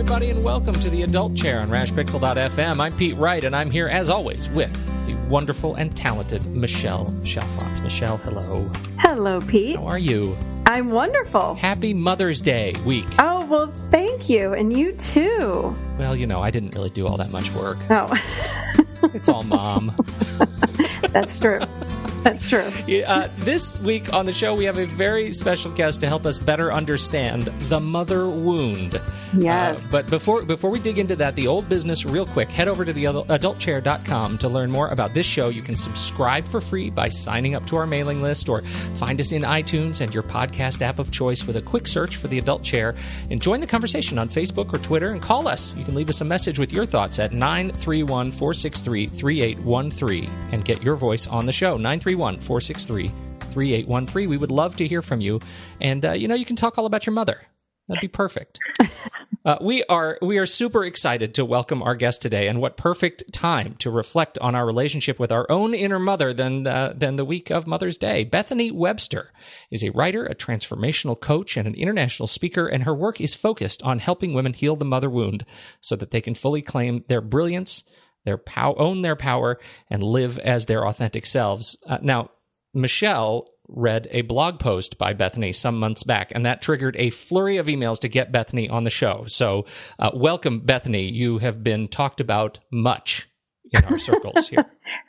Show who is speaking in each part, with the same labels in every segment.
Speaker 1: everybody, and welcome to the Adult Chair on RashPixel.fm. I'm Pete Wright, and I'm here, as always, with the wonderful and talented Michelle Chalfant. Michelle, hello.
Speaker 2: Hello, Pete.
Speaker 1: How are you?
Speaker 2: I'm wonderful.
Speaker 1: Happy Mother's Day week.
Speaker 2: Oh, well, thank you. And you, too.
Speaker 1: Well, you know, I didn't really do all that much work.
Speaker 2: No.
Speaker 1: It's all Mom.
Speaker 2: That's true. That's true.
Speaker 1: This week on the show, we have a very special guest to help us better understand the mother wound.
Speaker 2: Yes.
Speaker 1: But before we dig into that, the old business real quick, head over to the adultchair.com to learn more about this show. You can subscribe for free by signing up to our mailing list, or find us in iTunes and your podcast app of choice with a quick search for the Adult Chair, and join the conversation on Facebook or Twitter and call us. You can leave us a message with your thoughts at 931-463-3813 and get your voice on the show. 931-463-3813. We would love to hear from you. And, you can talk all about your mother. That'd be perfect. We are super excited to welcome our guest today, and what perfect time to reflect on our relationship with our own inner mother than the week of Mother's Day. Bethany Webster is a writer, a transformational coach, and an international speaker, and her work is focused on helping women heal the mother wound so that they can fully claim their brilliance, own their power, and live as their authentic selves. Now, Michelle read a blog post by Bethany some months back, and that triggered a flurry of emails to get Bethany on the show. So welcome, Bethany. You have been talked about much in our circles here.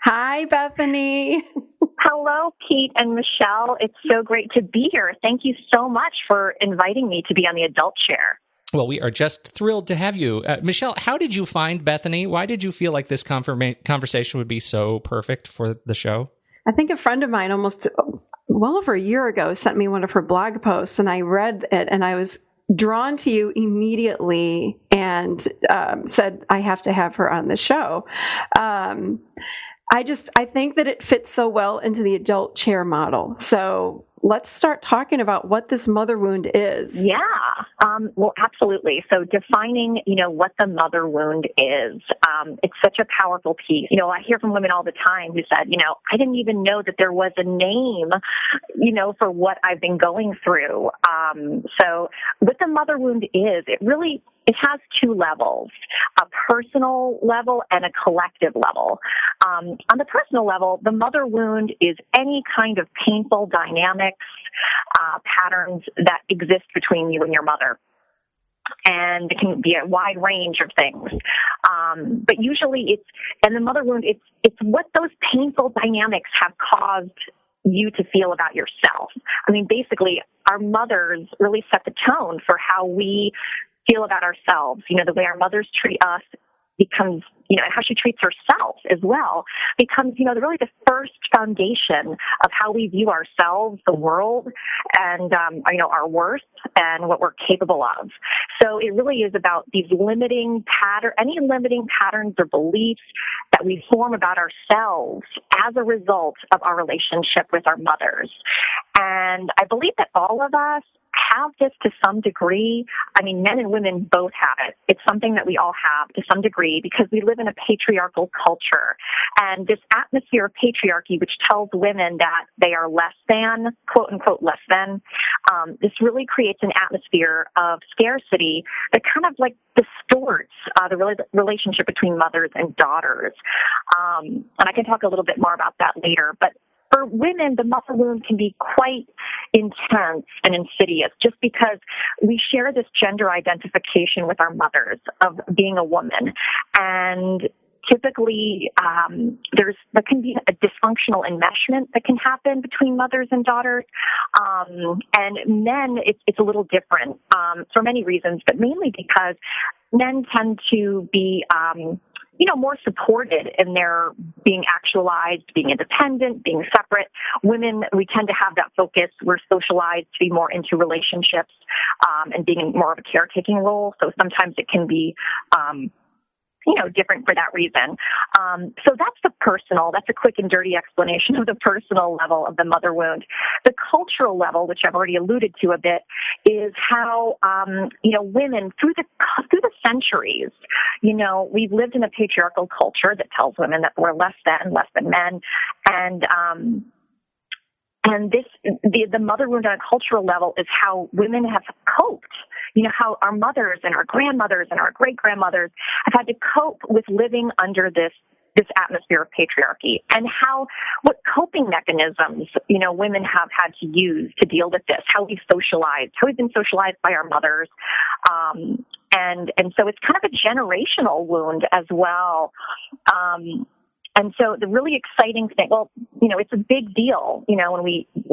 Speaker 2: Hi, Bethany.
Speaker 3: Hello, Pete and Michelle. It's so great to be here. Thank you so much for inviting me to be on the Adult Chair.
Speaker 1: Well, we are just thrilled to have you. Michelle, how did you find Bethany? Why did you feel like this conversation would be so perfect for the show?
Speaker 2: I think a friend of mine almost well over a year ago sent me one of her blog posts, and I read it, and I was drawn to you immediately and said, I have to have her on the show. I think that it fits so well into the adult chair model. So let's start talking about what this mother wound is.
Speaker 3: Yeah, well, absolutely. So defining, what the mother wound is, it's such a powerful piece. I hear from women all the time who said, I didn't even know that there was a name, for what I've been going through. So what the mother wound is, it has two levels, a personal level and a collective level. On the personal level, the mother wound is any kind of painful dynamics, patterns that exist between you and your mother. And it can be a wide range of things. But usually the mother wound, it's what those painful dynamics have caused you to feel about yourself. I mean, basically, our mothers really set the tone for how we feel about ourselves. The way our mothers treat us becomes, how she treats herself as well becomes, really the first foundation of how we view ourselves, the world, and, our worth and what we're capable of. So it really is about these any limiting patterns or beliefs that we form about ourselves as a result of our relationship with our mothers. And I believe that all of us have this to some degree. I mean, men and women both have it. It's something that we all have to some degree because we live in a patriarchal culture. And this atmosphere of patriarchy, which tells women that they are less than, quote unquote, less than, this really creates an atmosphere of scarcity that kind of like distorts the relationship between mothers and daughters. And I can talk a little bit more about that later. But for women, the mother wound can be quite intense and insidious just because we share this gender identification with our mothers of being a woman. And typically, there can be a dysfunctional enmeshment that can happen between mothers and daughters. And men, it's a little different for many reasons, but mainly because men tend to be more supported in their being actualized, being independent, being separate. Women, we tend to have that focus. We're socialized to be more into relationships and being in more of a caretaking role. So sometimes it can be different for that reason. So that's that's a quick and dirty explanation of the personal level of the mother wound. The cultural level, which I've already alluded to a bit, is how, women through the centuries, we've lived in a patriarchal culture that tells women that we're less than men. And the mother wound on a cultural level is how women have coped, how our mothers and our grandmothers and our great-grandmothers have had to cope with living under this atmosphere of patriarchy, and what coping mechanisms, women have had to use to deal with this, how we've been socialized by our mothers. And so it's kind of a generational wound as well. And so the really exciting thing, it's a big deal, when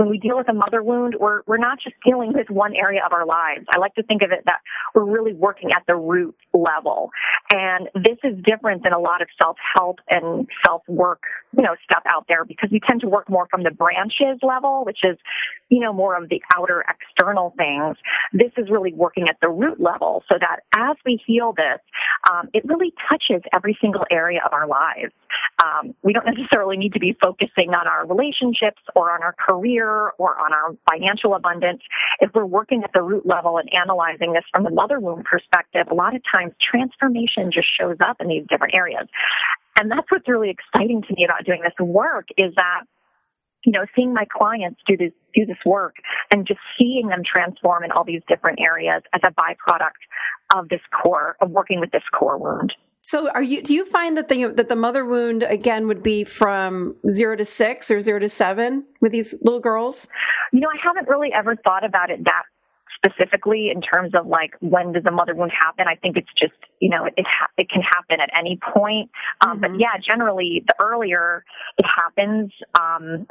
Speaker 3: we deal with a mother wound, we're not just dealing with one area of our lives. I like to think of it that we're really working at the root level. And this is different than a lot of self-help and self-work, stuff out there, because we tend to work more from the branches level, which is, more of the outer external things. This is really working at the root level, so that as we heal this, it really touches every single area of our lives. We don't necessarily need to be focusing on our relationships or on our career or on our financial abundance. If we're working at the root level and analyzing this from the mother wound perspective, a lot of times transformation just shows up in these different areas. And that's what's really exciting to me about doing this work, is that, seeing my clients do this work and just seeing them transform in all these different areas as a byproduct of working with this core wound.
Speaker 2: So do you find that the mother wound, again, would be from 0 to 6 or 0 to 7 with these little girls?
Speaker 3: I haven't really ever thought about it that specifically in terms of when does a mother wound happen. I think it's just, it can happen at any point. But yeah, generally the earlier it happens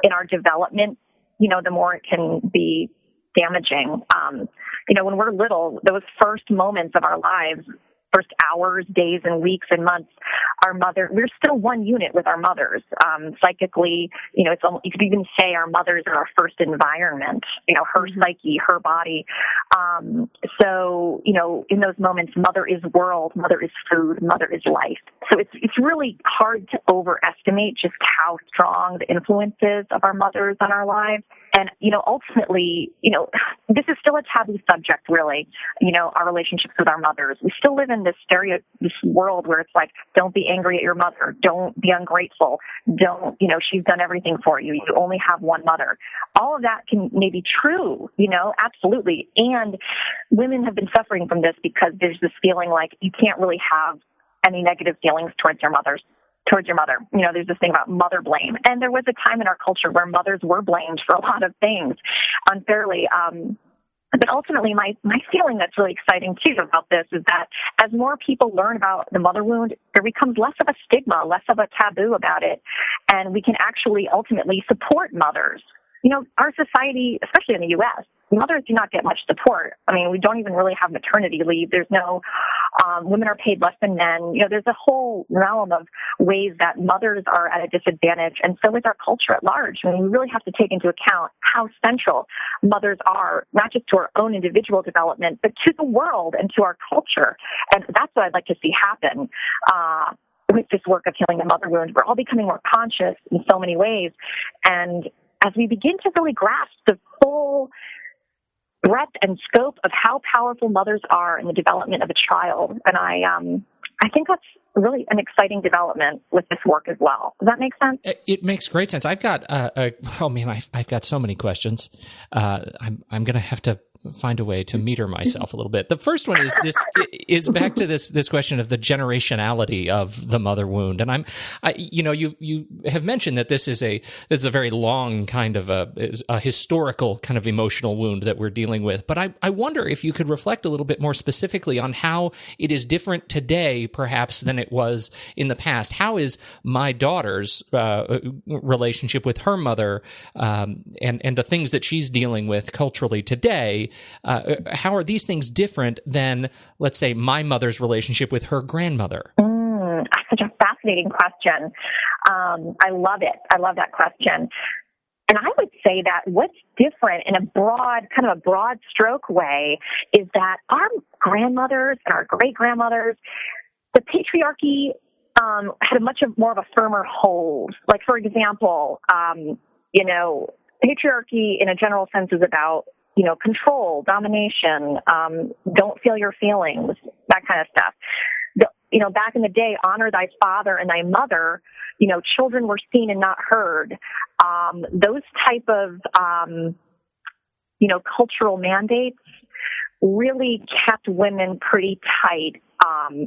Speaker 3: in our development, the more it can be damaging. When we're little, those first moments of our lives, first hours, days, and weeks and months, we're still one unit with our mothers. Psychically, you could even say our mothers are our first environment, her psyche, her body. So, in those moments, mother is world, mother is food, mother is life. So it's really hard to overestimate just how strong the influence is of our mothers on our lives. And, ultimately, this is still a taboo subject, really, our relationships with our mothers. We still live in this world where it's don't be angry at your mother. Don't be ungrateful. Don't, she's done everything for you. You only have one mother. All of that may be true, absolutely. And women have been suffering from this because there's this feeling you can't really have any negative feelings towards your mother. There's this thing about mother blame. And there was a time in our culture where mothers were blamed for a lot of things unfairly. But ultimately, my feeling that's really exciting, too, about this is that as more people learn about the mother wound, there becomes less of a stigma, less of a taboo about it, and we can actually ultimately support mothers. Our society, especially in the U.S., mothers do not get much support. I mean, we don't even really have maternity leave. There's no, women are paid less than men. There's a whole realm of ways that mothers are at a disadvantage. And so is our culture at large. I mean, we really have to take into account how central mothers are, not just to our own individual development, but to the world and to our culture. And that's what I'd like to see happen. With this work of healing the mother wound, we're all becoming more conscious in so many ways. And as we begin to really grasp the full breadth and scope of how powerful mothers are in the development of a child. And I think that's really an exciting development with this work as well. Does that make sense?
Speaker 1: It makes great sense. I've got, I've got so many questions. I'm going to have to find a way to meter myself a little bit. The first one is back to this question of the generationality of the mother wound. And you have mentioned that this is a very long kind of a historical kind of emotional wound that we're dealing with. But I wonder if you could reflect a little bit more specifically on how it is different today, perhaps, than it was in the past. How is my daughter's relationship with her mother and the things that she's dealing with culturally today? How are these things different than, let's say, my mother's relationship with her grandmother?
Speaker 3: Such a fascinating question. I love it. I love that question. And I would say that what's different in a broad stroke way is that our grandmothers and our great-grandmothers, the patriarchy had much more of a firmer hold. Like, for example, patriarchy in a general sense is about control, domination, don't feel your feelings, that kind of stuff. Back in the day, honor thy father and thy mother, children were seen and not heard. Those type of, cultural mandates really kept women pretty tight,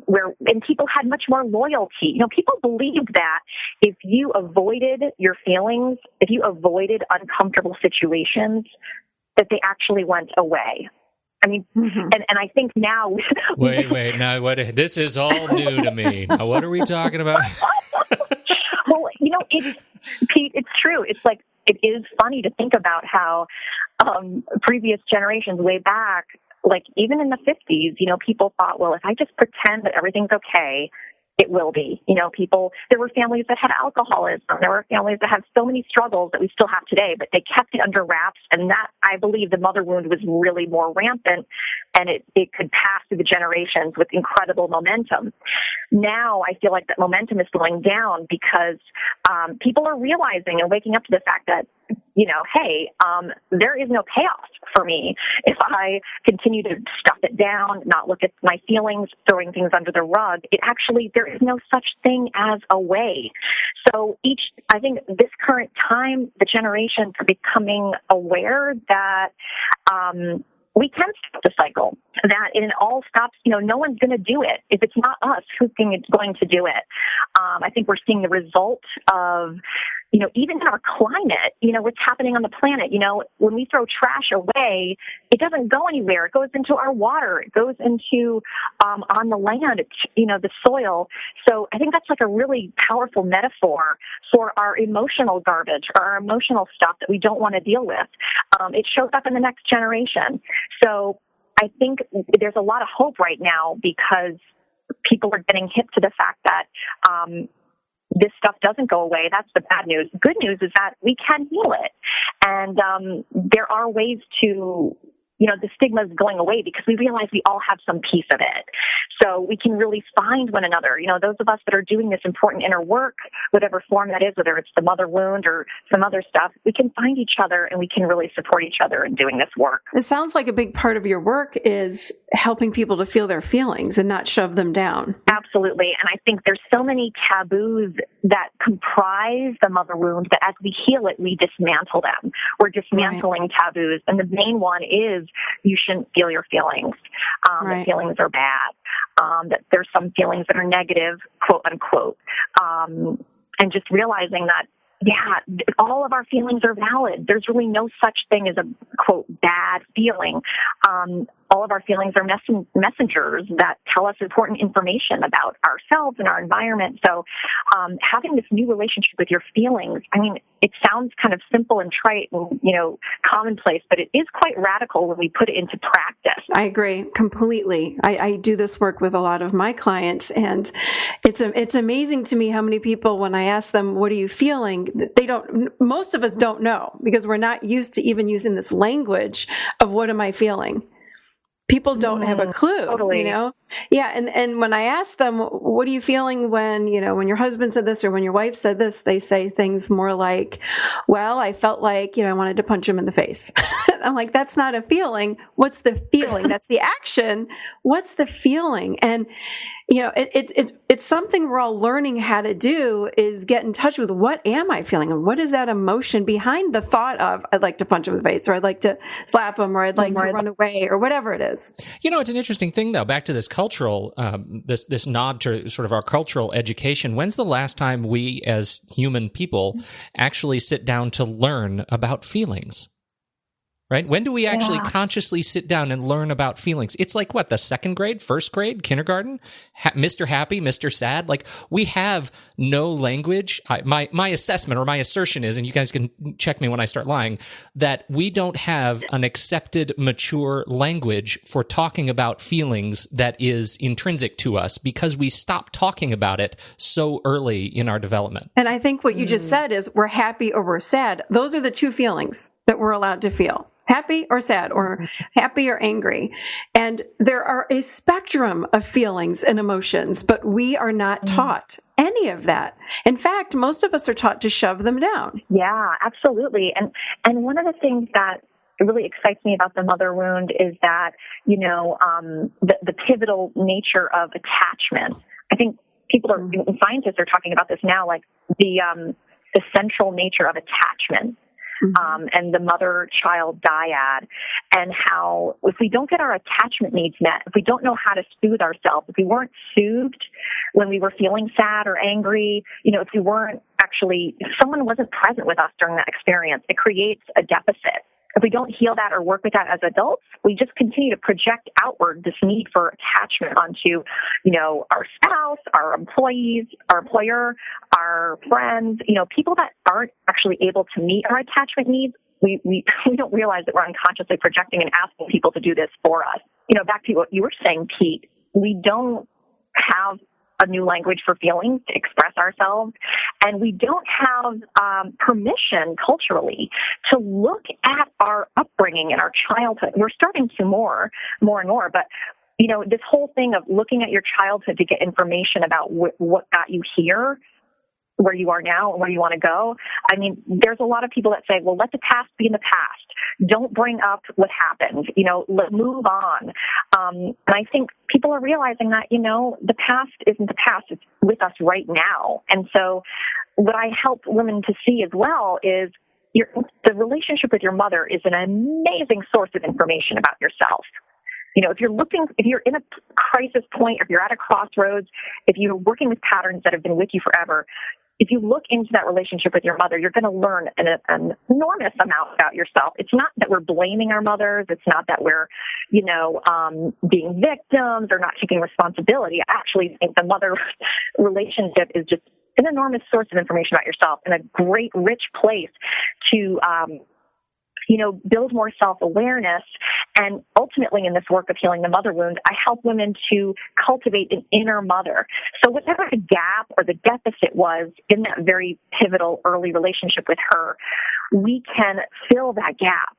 Speaker 3: and people had much more loyalty. People believed that if you avoided your feelings, if you avoided uncomfortable situations, that they actually went away. I mean, and I think now...
Speaker 1: Wait, now this is all new to me. Now, what are we talking about?
Speaker 3: Well, Pete, it's true. It's like, it is funny to think about how previous generations way back, like even in the 50s, people thought, well, if I just pretend that everything's okay, it will be. There were families that had alcoholism. There were families that had so many struggles that we still have today, but they kept it under wraps. And that, I believe, the mother wound was really more rampant, and it could pass through the generations with incredible momentum. Now, I feel like that momentum is slowing down because people are realizing and waking up to the fact that, hey, there is no payoff for me if I continue to stuff it down, not look at my feelings, throwing things under the rug. There is no such thing as a way. So I think this current time, the generations are becoming aware that we can stop the cycle, that it all stops. No one's going to do it. If it's not us, who's going to do it? I think we're seeing the result of, even in our climate, what's happening on the planet. When we throw trash away, it doesn't go anywhere. It goes into our water. It goes into on the land, the soil. So I think that's like a really powerful metaphor for our emotional garbage or our emotional stuff that we don't want to deal with. It shows up in the next generation. So I think there's a lot of hope right now because people are getting hip to the fact that this stuff doesn't go away. That's the bad news. The good news is that we can heal it. And there are ways to, the stigma is going away because we realize we all have some piece of it. So we can really find one another. Those of us that are doing this important inner work, whatever form that is, whether it's the mother wound or some other stuff, we can find each other and we can really support each other in doing this work.
Speaker 2: It sounds like a big part of your work is helping people to feel their feelings and not shove them down.
Speaker 3: Absolutely. And I think there's so many taboos that comprise the mother wound that as we heal it, we dismantle them. We're dismantling taboos. And the main one is you shouldn't feel your feelings. The feelings are bad. That there's some feelings that are negative, quote unquote. And just realizing that, all of our feelings are valid. There's really no such thing as a, quote, bad feeling. All of our feelings are messengers that tell us important information about ourselves and our environment. So having this new relationship with your feelings, I mean, it sounds kind of simple and trite and, commonplace, but it is quite radical when we put it into practice.
Speaker 2: I agree completely. I do this work with a lot of my clients, and it's amazing to me how many people, when I ask them, what are you feeling? Most of us don't know because we're not used to even using this language of what am I feeling? People don't have a clue,
Speaker 3: totally.
Speaker 2: Yeah. And when I ask them, what are you feeling when your husband said this or when your wife said this, they say things more like, well, I felt like, I wanted to punch him in the face. I'm like, that's not a feeling. What's the feeling? That's the action. What's the feeling? And, it's something we're all learning how to do is get in touch with what am I feeling and what is that emotion behind the thought of I'd like to punch him in the face or I'd like to slap him or I'd like to run away or whatever it is.
Speaker 1: It's an interesting thing though, back to this cultural, this nod to sort of our cultural education. When's the last time we as human people actually sit down to learn about feelings? Right? When do we actually consciously sit down and learn about feelings? It's like what, the second grade, first grade, kindergarten, Mr. Happy, Mr. Sad. Like we have no language. My assessment or my assertion is, and you guys can check me when I start lying, that we don't have an accepted, mature language for talking about feelings that is intrinsic to us because we stop talking about it so early in our development.
Speaker 2: And I think what you just said is we're happy or we're sad. Those are the two feelings that we're allowed to feel. Happy or sad or happy or angry. And there are a spectrum of feelings and emotions, but we are not taught any of that. In fact, most of us are taught to shove them down.
Speaker 3: Yeah, absolutely. And one of the things that really excites me about the mother wound is that, the pivotal nature of attachment. I think scientists are talking about this now, like the central nature of attachment. and the mother-child dyad, and how if we don't get our attachment needs met, if we don't know how to soothe ourselves, if we weren't soothed when we were feeling sad or angry, if we weren't if someone wasn't present with us during that experience, it creates a deficit. If we don't heal that or work with that as adults, we just continue to project outward this need for attachment onto, our spouse, our employees, our employer, our friends, people that aren't actually able to meet our attachment needs. We don't realize that we're unconsciously projecting and asking people to do this for us. Back to what you were saying, Pete, we don't have a new language for feelings to express ourselves. And we don't have permission culturally to look at our upbringing and our childhood. We're starting to more and more, but this whole thing of looking at your childhood to get information about what got you here, where you are now and where you want to go. I mean, there's a lot of people that say, well, let the past be in the past. Don't bring up what happened, move on. And I think people are realizing that, the past isn't the past. It's with us right now. And so what I help women to see as well is the relationship with your mother is an amazing source of information about yourself. If you're in a crisis point, if you're at a crossroads, if you're working with patterns that have been with you forever, if you look into that relationship with your mother, you're going to learn an enormous amount about yourself. It's not that we're blaming our mothers. It's not that we're, being victims or not taking responsibility. I actually think the mother relationship is just an enormous source of information about yourself and a great, rich place to, build more self-awareness. And ultimately in this work of healing the mother wound, I help women to cultivate an inner mother. So whatever the gap or the deficit was in that very pivotal early relationship with her, we can fill that gap,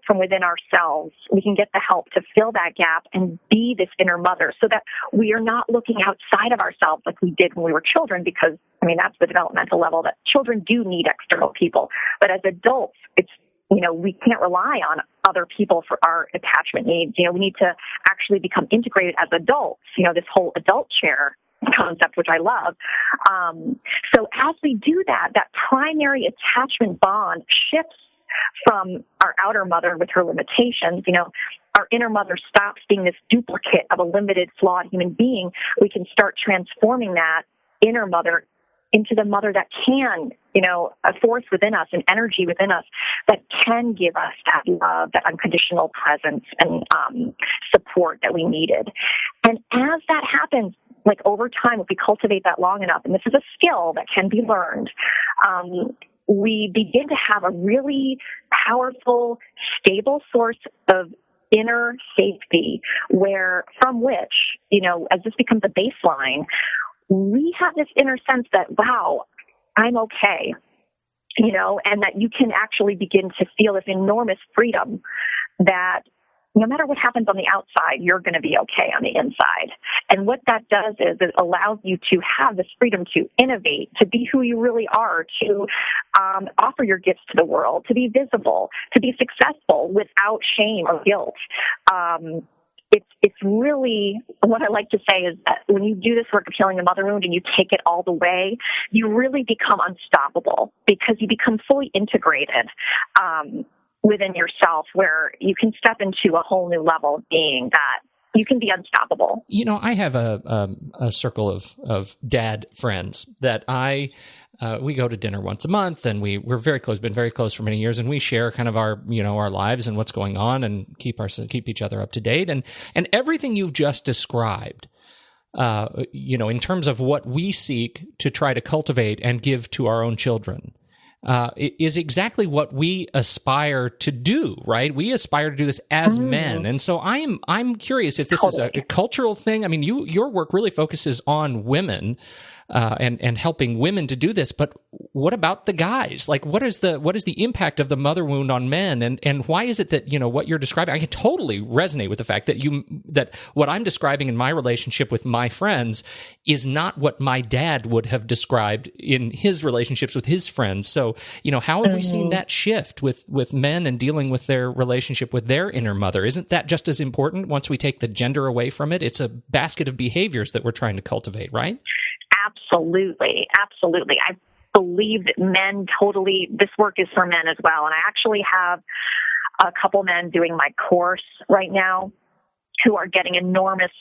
Speaker 3: from within ourselves. We can get the help to fill that gap and be this inner mother so that we are not looking outside of ourselves like we did when we were children, because, that's the developmental level that children do need external people. But as adults, it's, we can't rely on other people for our attachment needs. We need to actually become integrated as adults, this whole adult chair concept, which I love. So as we do that primary attachment bond shifts from our outer mother with her limitations. Our inner mother stops being this duplicate of a limited, flawed human being. We can start transforming that inner mother into the mother that can, a force within us, an energy within us that can give us that love, that unconditional presence and support that we needed. And as that happens, like over time, if we cultivate that long enough, and this is a skill that can be learned, we begin to have a really powerful, stable source of inner safety from which, as this becomes a baseline, we have this inner sense that, wow, I'm okay, and that you can actually begin to feel this enormous freedom that no matter what happens on the outside, you're going to be okay on the inside. And what that does is it allows you to have this freedom to innovate, to be who you really are, to offer your gifts to the world, to be visible, to be successful without shame or guilt. It's really, what I like to say is that when you do this work of healing the mother wound and you take it all the way, you really become unstoppable because you become fully integrated within yourself, where you can step into a whole new level of being that you can be unstoppable.
Speaker 1: I have a circle of dad friends that we go to dinner once a month, and we're very close, been very close for many years, and we share kind of our lives and what's going on, and keep each other up to date, and everything you've just described, in terms of what we seek to try to cultivate and give to our own children. Is exactly what we aspire to do, right? We aspire to do this as men, and so I'm curious if this is a cultural thing. I mean, your work really focuses on women and helping women to do this, but what about the guys? Like, what is the impact of the mother wound on men, and why is it that what you're describing? I can totally resonate with the fact that what I'm describing in my relationship with my friends is not what my dad would have described in his relationships with his friends. So, how have we seen that shift with men and dealing with their relationship with their inner mother? Isn't that just as important once we take the gender away from it? It's a basket of behaviors that we're trying to cultivate, right?
Speaker 3: Absolutely. I believe that this work is for men as well. And I actually have a couple men doing my course right now who are getting enormous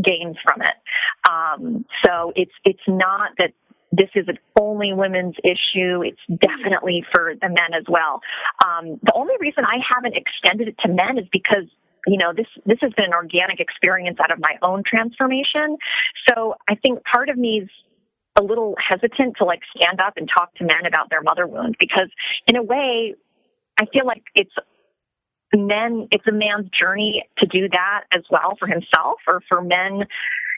Speaker 3: gains from it. So it's not that this is an only women's issue. It's definitely for the men as well. The only reason I haven't extended it to men is because, this has been an organic experience out of my own transformation. So I think part of me is a little hesitant to stand up and talk to men about their mother wound, because in a way, I feel like it's a man's journey to do that as well for himself, or for men.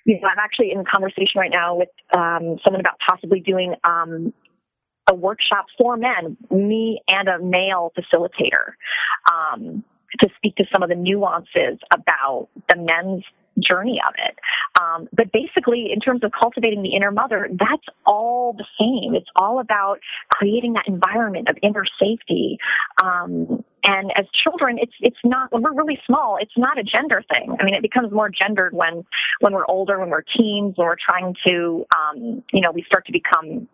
Speaker 3: I'm actually in conversation right now with someone about possibly doing a workshop for men, me and a male facilitator, to speak to some of the nuances about the men's journey of it. But basically, in terms of cultivating the inner mother, that's all the same. It's all about creating that environment of inner safety. And as children, it's not, when we're really small, it's not a gender thing. I mean, it becomes more gendered when we're older, when we're teens, when we're trying to, we start to become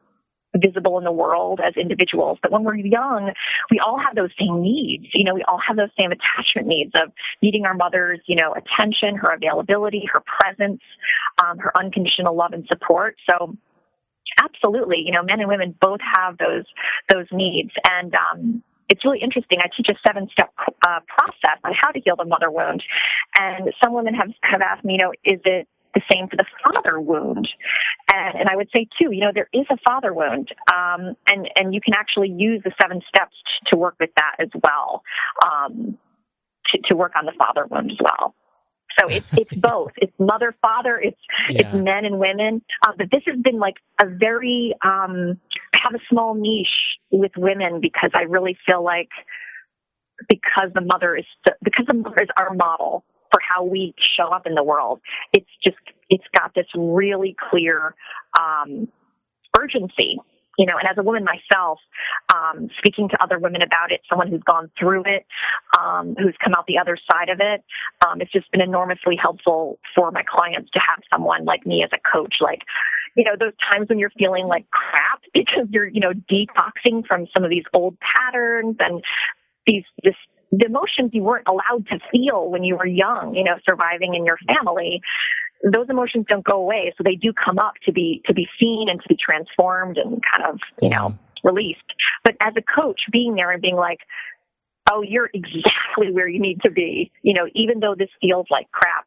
Speaker 3: visible in the world as individuals. But when we're young, we all have those same needs. We all have those same attachment needs of needing our mother's, attention, her availability, her presence, her unconditional love and support. So absolutely, men and women both have those needs. And, it's really interesting. I teach a 7-step process on how to heal the mother wound. And some women have asked me, is it the same for the father wound? And I would say too, there is a father wound. And you can actually use the 7 steps to work with that as well, to work on the father wound as well. So it's both. It's mother, father, it's men and women. But this has been a very, I have a small niche with women, because I really feel like because the mother is our model for how we show up in the world. It's got this really clear urgency. And as a woman myself, speaking to other women about it, someone who's gone through it, who's come out the other side of it, it's just been enormously helpful for my clients to have someone like me as a coach. Those times when you're feeling like crap because you're, detoxing from some of these old patterns and the emotions you weren't allowed to feel when you were young, surviving in your family. Those emotions don't go away. So they do come up to be seen and to be transformed and kind of, released. But as a coach, being there and being like, oh, you're exactly where you need to be. Even though this feels like crap,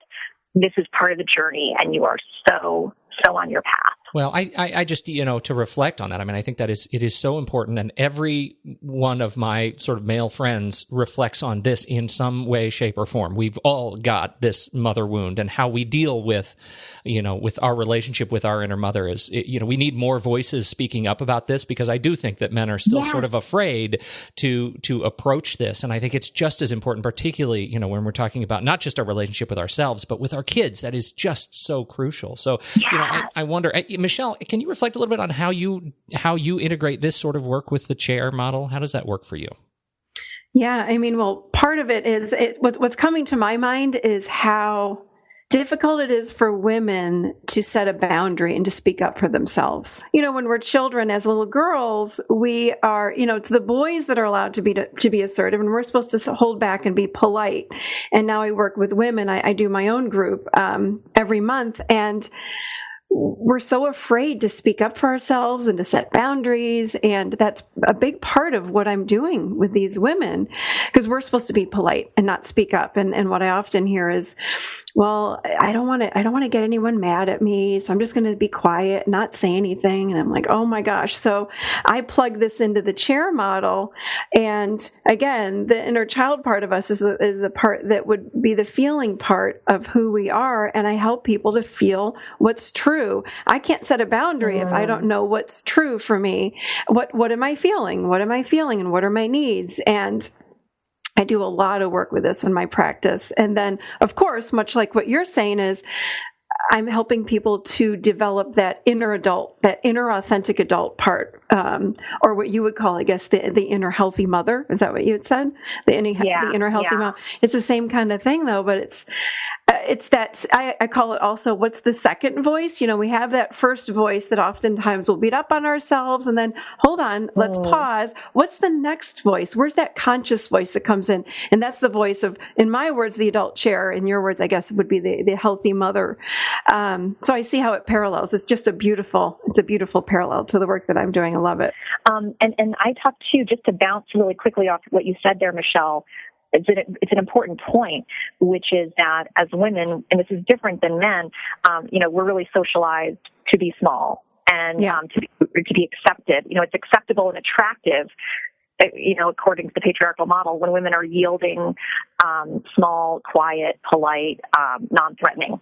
Speaker 3: this is part of the journey and you are so on your path.
Speaker 1: Well, I just, to reflect on that, I mean, I think that it is so important. And every one of my sort of male friends reflects on this in some way, shape, or form. We've all got this mother wound, and how we deal with, with our relationship with our inner mother is, we need more voices speaking up about this, because I do think that men are still sort of afraid to approach this. And I think it's just as important, particularly, when we're talking about not just our relationship with ourselves, but with our kids. That is just so crucial. So, I wonder, Michelle, can you reflect a little bit on how you integrate this sort of work with the chair model? How does that work for you?
Speaker 2: Yeah, I mean, well, part of it is what's coming to my mind is how difficult it is for women to set a boundary and to speak up for themselves. When we're children, as little girls, we are, it's the boys that are allowed to be assertive, and we're supposed to hold back and be polite. And now I work with women. I do my own group every month, and we're so afraid to speak up for ourselves and to set boundaries. And that's a big part of what I'm doing with these women, because we're supposed to be polite and not speak up. And what I often hear is, well, I don't want to get anyone mad at me, so I'm just going to be quiet, not say anything. And I'm like, oh my gosh. So I plug this into the chair model. And again, the inner child part of us is the part that would be the feeling part of who we are. And I help people to feel what's true. I can't set a boundary if I don't know what's true for me. What am I feeling? What am I feeling? And what are my needs? And I do a lot of work with this in my practice. And then, of course, much like what you're saying is, I'm helping people to develop that inner adult, that inner authentic adult part, or what you would call, I guess, the inner healthy mother. Is that what you had said? The inner healthy mother. It's the same kind of thing, though, but it's that I call it also, what's the second voice? We have that first voice that oftentimes will beat up on ourselves, and then hold on, let's pause. What's the next voice? Where's that conscious voice that comes in? And that's the voice of, in my words, the adult chair. In your words, I guess it would be the healthy mother. So I see how it parallels. It's just a beautiful parallel to the work that I'm doing. I love it.
Speaker 3: And I talk too, just to bounce really quickly off what you said there, Michelle. It's an important point, which is that as women, and this is different than men, we're really socialized to be small and to be accepted. It's acceptable and attractive, according to the patriarchal model, when women are yielding, small, quiet, polite, non-threatening.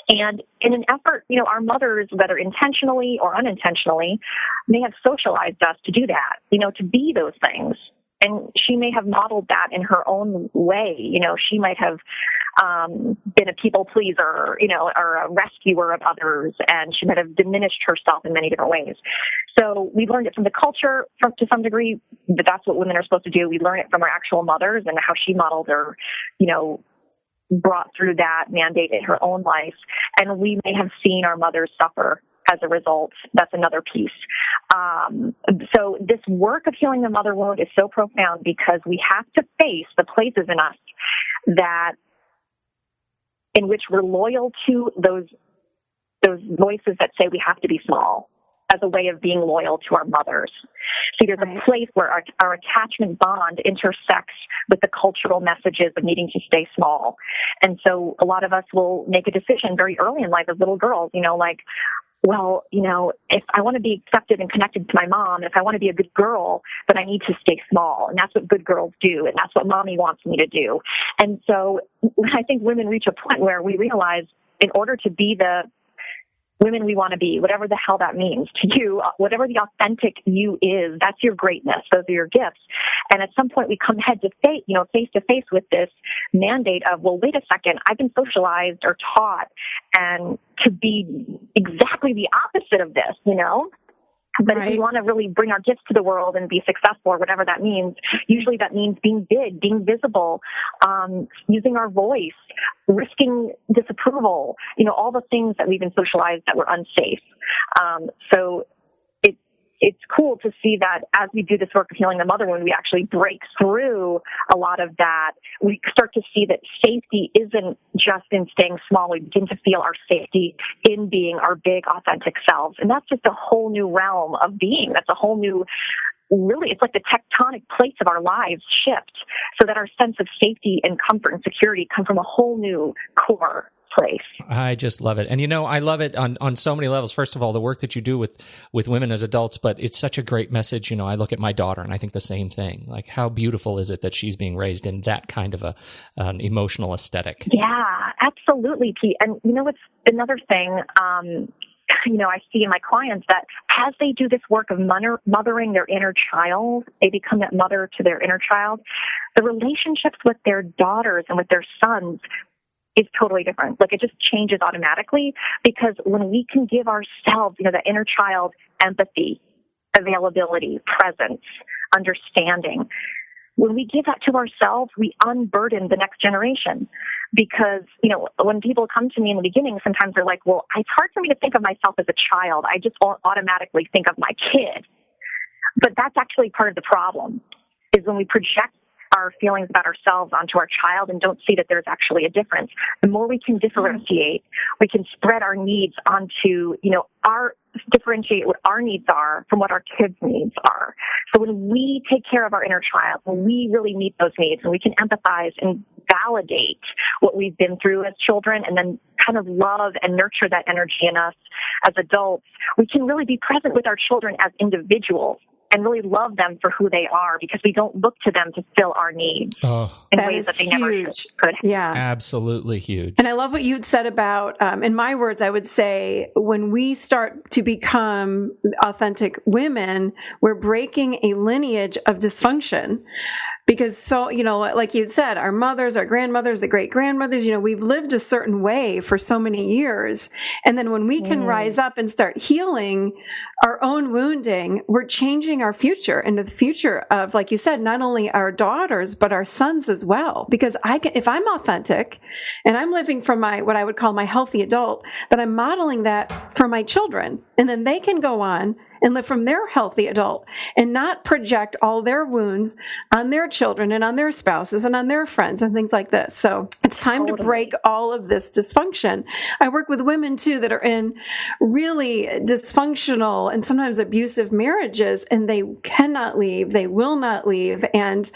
Speaker 3: And in an effort, our mothers, whether intentionally or unintentionally, may have socialized us to do that, to be those things. And she may have modeled that in her own way. She might have been a people pleaser, or a rescuer of others, and she might have diminished herself in many different ways. So we learned it from the culture to some degree, that that's what women are supposed to do. We learn it from our actual mothers and how she modeled or, brought through that mandate in her own life. And we may have seen our mothers suffer as a result. That's another piece. So this work of healing the mother wound is so profound because we have to face the places in us in which we're loyal to those voices that say we have to be small as a way of being loyal to our mothers. See, there's a place where our attachment bond intersects with the cultural messages of needing to stay small. And so a lot of us will make a decision very early in life as little girls, if I want to be accepted and connected to my mom, if I want to be a good girl, then I need to stay small. And that's what good girls do. And that's what mommy wants me to do. And so I think women reach a point where we realize in order to be the women we want to be, whatever the hell that means to you, whatever the authentic you is, that's your greatness. Those are your gifts. And at some point we come face to face with this mandate of, well, wait a second, I've been socialized or taught and to be exactly the opposite of this, But if we want to really bring our gifts to the world and be successful or whatever that means, usually that means being big, being visible, using our voice, risking disapproval, all the things that we've been socialized that were unsafe. So it's cool to see that as we do this work of healing the mother wound, we actually break through a lot of that. We start to see that safety isn't just in staying small. We begin to feel our safety in being our big, authentic selves. And that's just a whole new realm of being. That's a whole new, really, it's like the tectonic plates of our lives shift so that our sense of safety and comfort and security come from a whole new core place.
Speaker 1: I just love it. And I love it on so many levels. First of all, the work that you do with women as adults, but it's such a great message. I look at my daughter and I think the same thing. Like, how beautiful is it that she's being raised in that kind of an emotional aesthetic?
Speaker 3: Yeah, absolutely, Pete. And what's another thing, I see in my clients that as they do this work of mothering their inner child, they become that mother to their inner child, the relationships with their daughters and with their sons is totally different. Like, it just changes automatically because when we can give ourselves, that inner child empathy, availability, presence, understanding, when we give that to ourselves, we unburden the next generation. Because, when people come to me in the beginning, sometimes they're like, well, it's hard for me to think of myself as a child. I just automatically think of my kid. But that's actually part of the problem, is when we project our feelings about ourselves onto our child and don't see that there's actually a difference. The more we can differentiate, we can spread our needs onto, differentiate what our needs are from what our kids' needs are. So when we take care of our inner child, when we really meet those needs and we can empathize and validate what we've been through as children and then kind of love and nurture that energy in us as adults, we can really be present with our children as individuals and really love them for who they are because we don't look to them to fill our needs in ways that they never could.
Speaker 2: Yeah.
Speaker 1: Absolutely huge.
Speaker 2: And I love what you'd said about, in my words, I would say when we start to become authentic women, we're breaking a lineage of dysfunction. Because so, like you'd said, our mothers, our grandmothers, the great grandmothers, we've lived a certain way for so many years. And then when we can rise up and start healing our own wounding, we're changing our future into the future of, like you said, not only our daughters, but our sons as well. Because if I'm authentic and I'm living from what I would call my healthy adult, then I'm modeling that for my children. And then they can go on and live from their healthy adult and not project all their wounds on their children and on their spouses and on their friends and things like this. So it's time to break all of this dysfunction. I work with women too that are in really dysfunctional and sometimes abusive marriages, and they cannot leave. They will not leave. And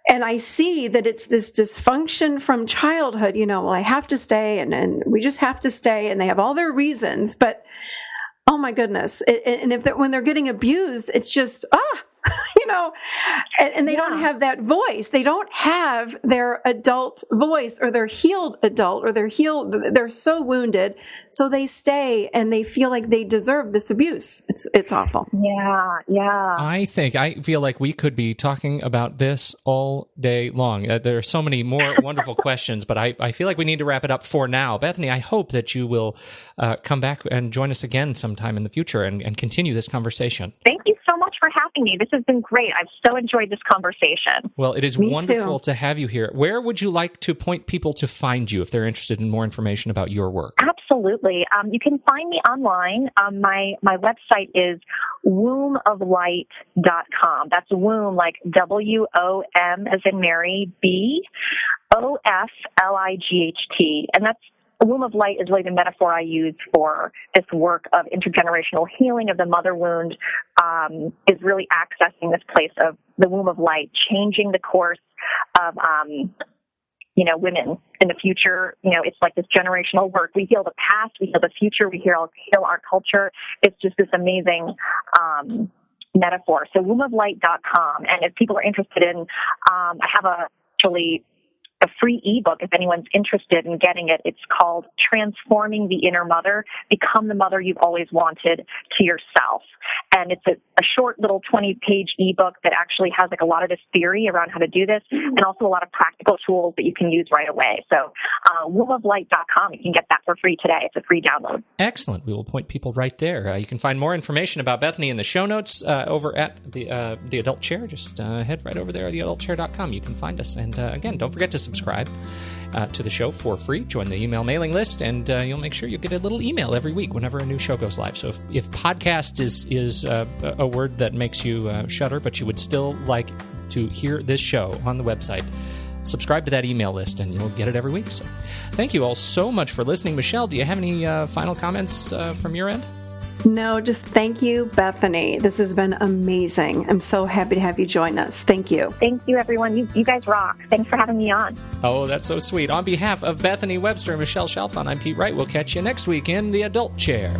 Speaker 2: I see that it's this dysfunction from childhood, well, I have to stay and we just have to stay, and they have all their reasons, but oh my goodness. And when they're getting abused, it's just, and they don't have that voice. They don't have their adult voice or their healed adult or they're so wounded. So they stay and they feel like they deserve this abuse. It's awful.
Speaker 3: Yeah.
Speaker 1: I feel like we could be talking about this all day long. There are so many more wonderful questions, but I feel like we need to wrap it up for now. Bethany, I hope that you will come back and join us again sometime in the future and continue this conversation.
Speaker 3: Thank you so much for having me. This has been great. I've so enjoyed this conversation.
Speaker 1: Well, it is wonderful to have you here. Where would you like to point people to find you if they're interested in more information about your work?
Speaker 3: Absolutely. You can find me online. My website is womboflight.com. That's womb, like WOM as in Mary, BOFLIGHT. And that's womb of light is really the metaphor I use for this work of intergenerational healing of the mother wound, is really accessing this place of the womb of light, changing the course of, women in the future. It's like this generational work. We heal the past, we heal the future, we heal our culture. It's just this amazing, metaphor. So womboflight.com. And if people are interested in, I have a free ebook if anyone's interested in getting it. It's called Transforming the Inner Mother, Become the Mother You've Always Wanted to Yourself. And it's a short little 20-page ebook that actually has a lot of this theory around how to do this and also a lot of practical tools that you can use right away. So womboflight.com, you can get that for free today. It's a free download.
Speaker 1: Excellent. We will point people right there. You can find more information about Bethany in the show notes over at the Adult Chair. Just head right over there, theadultchair.com. You can find us. And again, don't forget to subscribe to the show for free. Join the email mailing list, and you'll make sure you get a little email every week whenever a new show goes live. So if podcast is a word that makes you shudder, but you would still like to hear this show on the website, subscribe to that email list, and you'll get it every week. So thank you all so much for listening. Michelle, do you have any final comments from your end?
Speaker 2: No, just thank you, Bethany. This has been amazing. I'm so happy to have you join us. Thank you.
Speaker 3: Thank you, everyone. You guys rock. Thanks for having me on.
Speaker 1: Oh, that's so sweet. On behalf of Bethany Webster and Michelle Chalfant, I'm Pete Wright. We'll catch you next week in the Adult Chair.